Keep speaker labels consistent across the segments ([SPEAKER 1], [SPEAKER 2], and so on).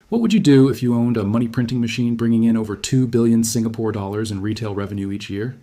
[SPEAKER 1] What would you do if you owned a money printing machine bringing in over 2 billion Singapore dollars in retail revenue each year?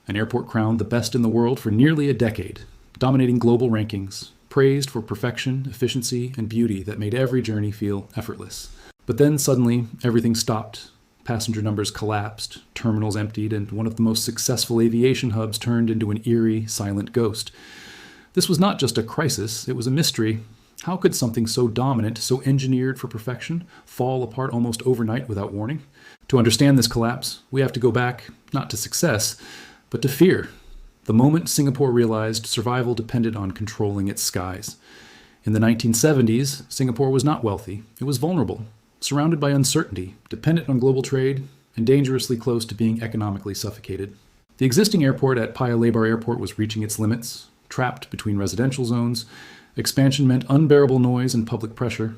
[SPEAKER 1] An airport crowned the best in the world for nearly a decade, dominating global rankings, praised for perfection, efficiency, and beauty that made every journey feel effortless. But then suddenly, everything stopped. Passenger numbers collapsed, terminals emptied, and one of the most successful aviation hubs turned into an eerie, silent ghost. This was not just a crisis, it was a mystery. How could something so dominant, so engineered for perfection, fall apart almost overnight without warning? To understand this collapse, we have to go back, not to success, but to fear. The moment Singapore realized survival depended on controlling its skies. In the 1970s, Singapore was not wealthy. It was vulnerable, surrounded by uncertainty, dependent on global trade, and dangerously close to being economically suffocated. The existing airport at Paya Lebar Airport was reaching its limits, trapped between residential zones. Expansion meant unbearable noise and public pressure.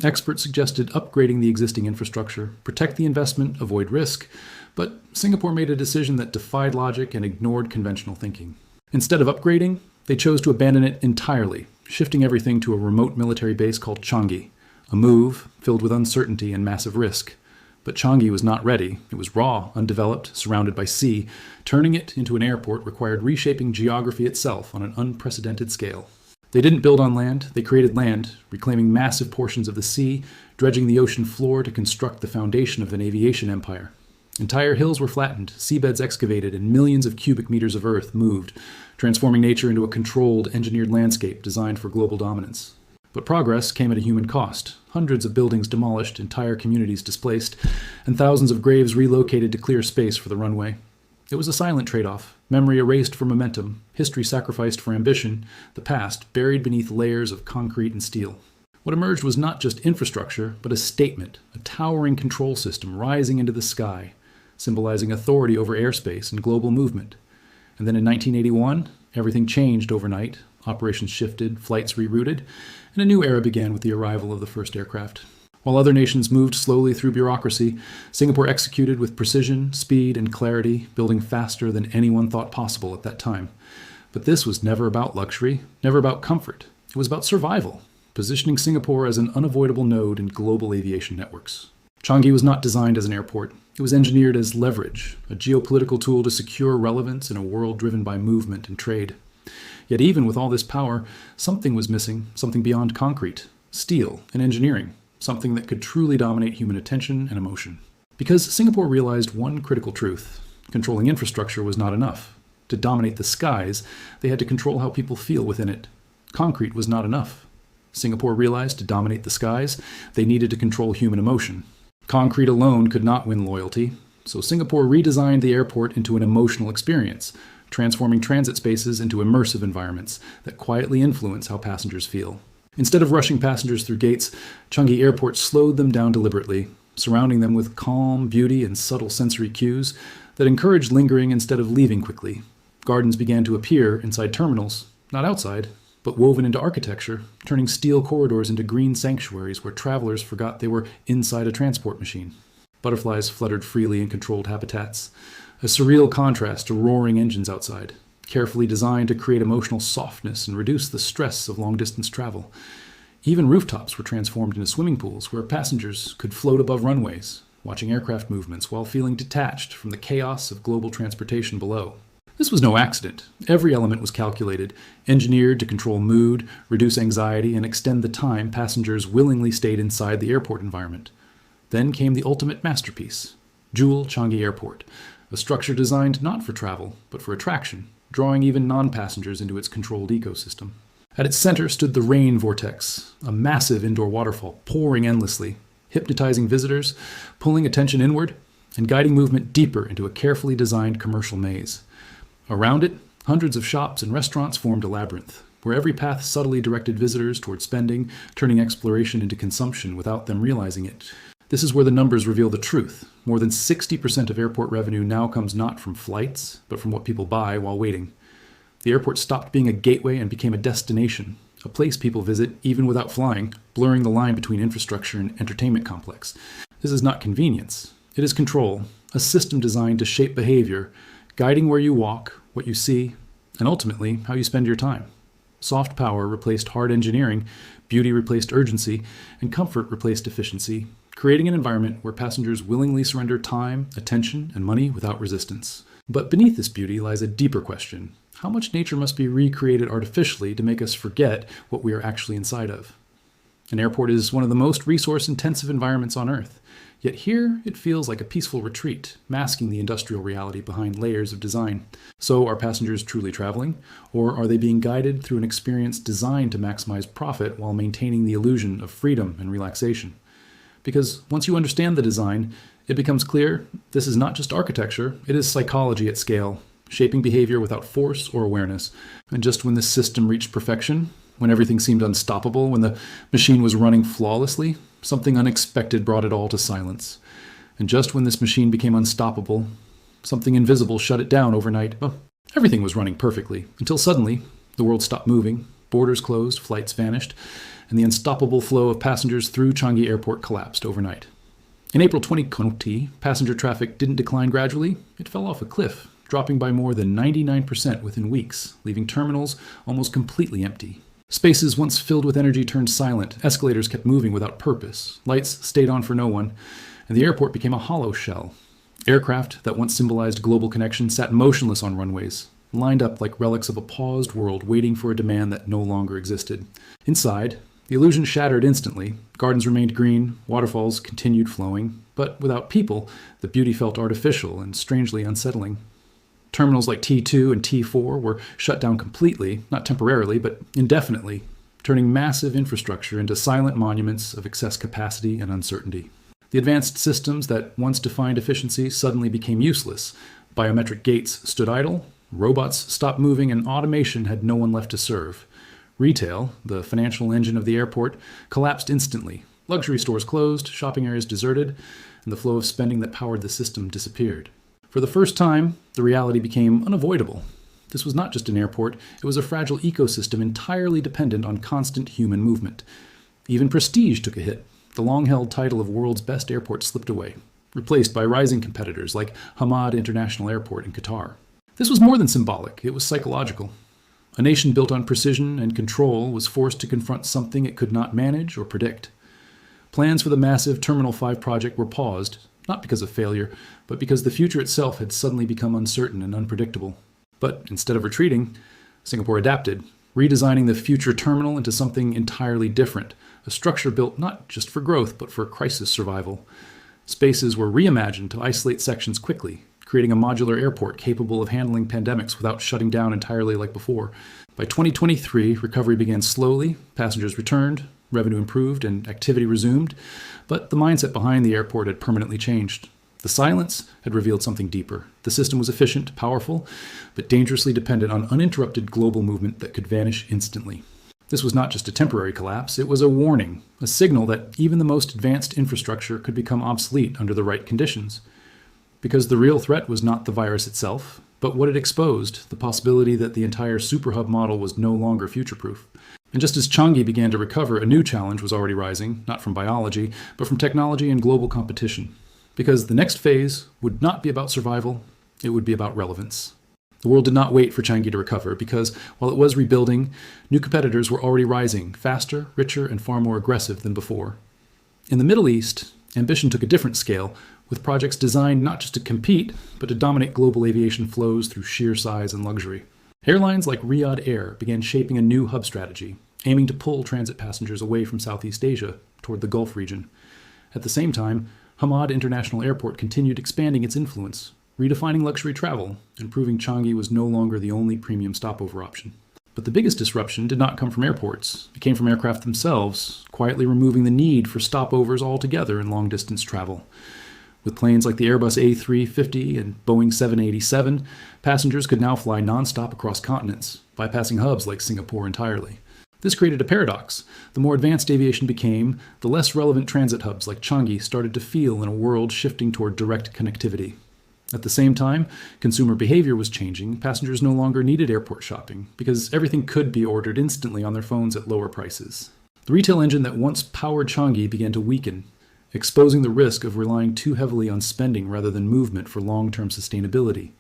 [SPEAKER 1] Experts suggested upgrading the existing infrastructure, protect the investment, avoid risk, but Singapore made a decision that defied logic and ignored conventional thinking. Instead of upgrading, they chose to abandon it entirely, shifting everything to a remote military base called Changi, a move filled with uncertainty and massive risk. But Changi was not ready. It was raw, undeveloped, surrounded by sea. Turning it into an airport required reshaping geography itself on an unprecedented scale. They didn't build on land, they created land, reclaiming massive portions of the sea, dredging the ocean floor to construct the foundation of an aviation empire. Entire hills were flattened, seabeds excavated, and millions of cubic meters of earth moved, transforming nature into a controlled, engineered landscape designed for global dominance. But progress came at a human cost. Hundreds of buildings demolished, entire communities displaced, and thousands of graves relocated to clear space for the runway. It was a silent trade-off, memory erased for momentum, history sacrificed for ambition, the past buried beneath layers of concrete and steel. What emerged was not just infrastructure, but a statement, a towering control system rising into the sky, symbolizing authority over airspace and global movement. And then in 1981, everything changed overnight. Operations shifted, flights rerouted, and a new era began with the arrival of the first aircraft. While other nations moved slowly through bureaucracy, Singapore executed with precision, speed, and clarity, building faster than anyone thought possible at that time. But this was never about luxury, never about comfort. It was about survival, positioning Singapore as an unavoidable node in global aviation networks. Changi was not designed as an airport. It was engineered as leverage, a geopolitical tool to secure relevance in a world driven by movement and trade. Yet even with all this power, something was missing, something beyond concrete, steel, and engineering. Something that could truly dominate human attention and emotion. Because Singapore realized one critical truth: controlling infrastructure was not enough. To dominate the skies, they had to control how people feel within it. Concrete was not enough. Singapore realized to dominate the skies, they needed to control human emotion. Concrete alone could not win loyalty, so Singapore redesigned the airport into an emotional experience, transforming transit spaces into immersive environments that quietly influence how passengers feel. Instead of rushing passengers through gates, Changi Airport slowed them down deliberately, surrounding them with calm, beauty, and subtle sensory cues that encouraged lingering instead of leaving quickly. Gardens began to appear inside terminals, not outside, but woven into architecture, turning steel corridors into green sanctuaries where travelers forgot they were inside a transport machine. Butterflies fluttered freely in controlled habitats, a surreal contrast to roaring engines outside, carefully designed to create emotional softness and reduce the stress of long-distance travel. Even rooftops were transformed into swimming pools where passengers could float above runways, watching aircraft movements while feeling detached from the chaos of global transportation below. This was no accident. Every element was calculated, engineered to control mood, reduce anxiety, and extend the time passengers willingly stayed inside the airport environment. Then came the ultimate masterpiece, Jewel Changi Airport, a structure designed not for travel, but for attraction, drawing even non-passengers into its controlled ecosystem. At its center stood the rain vortex, a massive indoor waterfall pouring endlessly, hypnotizing visitors, pulling attention inward, and guiding movement deeper into a carefully designed commercial maze. Around it, hundreds of shops and restaurants formed a labyrinth, where every path subtly directed visitors toward spending, turning exploration into consumption without them realizing it. This is where the numbers reveal the truth. More than 60% of airport revenue now comes not from flights, but from what people buy while waiting. The airport stopped being a gateway and became a destination, a place people visit even without flying, blurring the line between infrastructure and entertainment complex. This is not convenience. It is control, a system designed to shape behavior, guiding where you walk, what you see, and ultimately how you spend your time. Soft power replaced hard engineering, beauty replaced urgency, and comfort replaced efficiency, creating an environment where passengers willingly surrender time, attention, and money without resistance. But beneath this beauty lies a deeper question. How much nature must be recreated artificially to make us forget what we are actually inside of? An airport is one of the most resource-intensive environments on Earth. Yet here, it feels like a peaceful retreat, masking the industrial reality behind layers of design. So are passengers truly traveling? Or are they being guided through an experience designed to maximize profit while maintaining the illusion of freedom and relaxation? Because once you understand the design, it becomes clear this is not just architecture, it is psychology at scale, shaping behavior without force or awareness. And just when this system reached perfection, when everything seemed unstoppable, when the machine was running flawlessly, something unexpected brought it all to silence. And just when this machine became unstoppable, something invisible shut it down overnight. Well, everything was running perfectly, until suddenly, the world stopped moving, borders closed, flights vanished, and the unstoppable flow of passengers through Changi Airport collapsed overnight. In April 2020, passenger traffic didn't decline gradually, it fell off a cliff, dropping by more than 99% within weeks, leaving terminals almost completely empty. Spaces once filled with energy turned silent, escalators kept moving without purpose, lights stayed on for no one, and the airport became a hollow shell. Aircraft that once symbolized global connection sat motionless on runways, lined up like relics of a paused world waiting for a demand that no longer existed. Inside, the illusion shattered instantly. Gardens remained green, waterfalls continued flowing, but without people, the beauty felt artificial and strangely unsettling. Terminals like T2 and T4 were shut down completely, not temporarily, but indefinitely, turning massive infrastructure into silent monuments of excess capacity and uncertainty. The advanced systems that once defined efficiency suddenly became useless. Biometric gates stood idle, robots stopped moving, and automation had no one left to serve. Retail, the financial engine of the airport, collapsed instantly. Luxury stores closed, shopping areas deserted, and the flow of spending that powered the system disappeared. For the first time, the reality became unavoidable. This was not just an airport, it was a fragile ecosystem entirely dependent on constant human movement. Even prestige took a hit. The long-held title of world's best airport slipped away, replaced by rising competitors like Hamad International Airport in Qatar. This was more than symbolic, it was psychological. A nation built on precision and control was forced to confront something it could not manage or predict. Plans for the massive Terminal 5 project were paused, not because of failure, but because the future itself had suddenly become uncertain and unpredictable. But instead of retreating, Singapore adapted, redesigning the future terminal into something entirely different, a structure built not just for growth, but for crisis survival. Spaces were reimagined to isolate sections quickly, creating a modular airport capable of handling pandemics without shutting down entirely like before. By 2023, recovery began slowly, passengers returned, revenue improved, and activity resumed, but the mindset behind the airport had permanently changed. The silence had revealed something deeper. The system was efficient, powerful, but dangerously dependent on uninterrupted global movement that could vanish instantly. This was not just a temporary collapse, it was a warning, a signal that even the most advanced infrastructure could become obsolete under the right conditions. Because the real threat was not the virus itself, but what it exposed, the possibility that the entire superhub model was no longer future-proof. And just as Changi began to recover, a new challenge was already rising, not from biology, but from technology and global competition. Because the next phase would not be about survival, it would be about relevance. The world did not wait for Changi to recover, because while it was rebuilding, new competitors were already rising, faster, richer, and far more aggressive than before. In the Middle East, ambition took a different scale, with projects designed not just to compete, but to dominate global aviation flows through sheer size and luxury. Airlines like Riyadh Air began shaping a new hub strategy, aiming to pull transit passengers away from Southeast Asia toward the Gulf region. At the same time, Hamad International Airport continued expanding its influence, redefining luxury travel, and proving Changi was no longer the only premium stopover option. But the biggest disruption did not come from airports. It came from aircraft themselves, quietly removing the need for stopovers altogether in long-distance travel. With planes like the Airbus A350 and Boeing 787, passengers could now fly nonstop across continents, bypassing hubs like Singapore entirely. This created a paradox. The more advanced aviation became, the less relevant transit hubs like Changi started to feel in a world shifting toward direct connectivity. At the same time, consumer behavior was changing. Passengers no longer needed airport shopping, because everything could be ordered instantly on their phones at lower prices. The retail engine that once powered Changi began to weaken, exposing the risk of relying too heavily on spending rather than movement for long-term sustainability.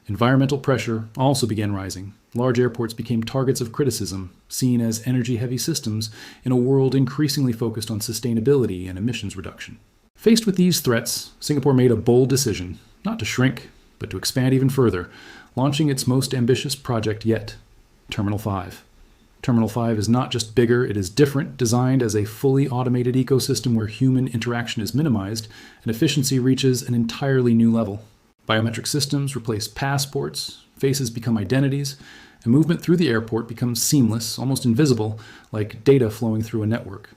[SPEAKER 1] Environmental pressure also began rising. Large airports became targets of criticism, seen as energy-heavy systems in a world increasingly focused on sustainability and emissions reduction. Faced with these threats, Singapore made a bold decision, not to shrink, but to expand even further, launching its most ambitious project yet, Terminal 5. Terminal 5 is not just bigger, it is different, designed as a fully automated ecosystem where human interaction is minimized and efficiency reaches an entirely new level. Biometric systems replace passports, faces become identities, and movement through the airport becomes seamless, almost invisible, like data flowing through a network.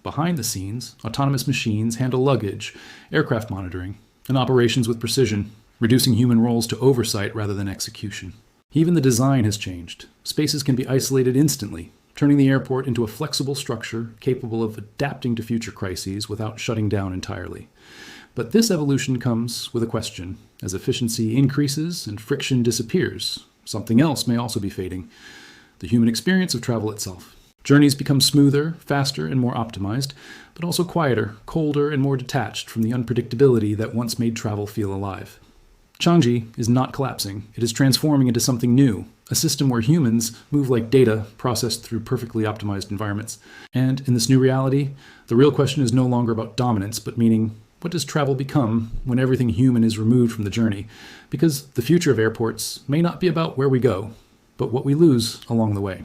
[SPEAKER 1] Behind the scenes, autonomous machines handle luggage, aircraft monitoring, and operations with precision, reducing human roles to oversight rather than execution. Even the design has changed. Spaces can be isolated instantly, turning the airport into a flexible structure capable of adapting to future crises without shutting down entirely. But this evolution comes with a question. As efficiency increases and friction disappears, something else may also be fading: the human experience of travel itself. Journeys become smoother, faster, and more optimized, but also quieter, colder, and more detached from the unpredictability that once made travel feel alive. Changi is not collapsing. It is transforming into something new, a system where humans move like data processed through perfectly optimized environments. And in this new reality, the real question is no longer about dominance, but meaning, what does travel become when everything human is removed from the journey? Because the future of airports may not be about where we go, but what we lose along the way.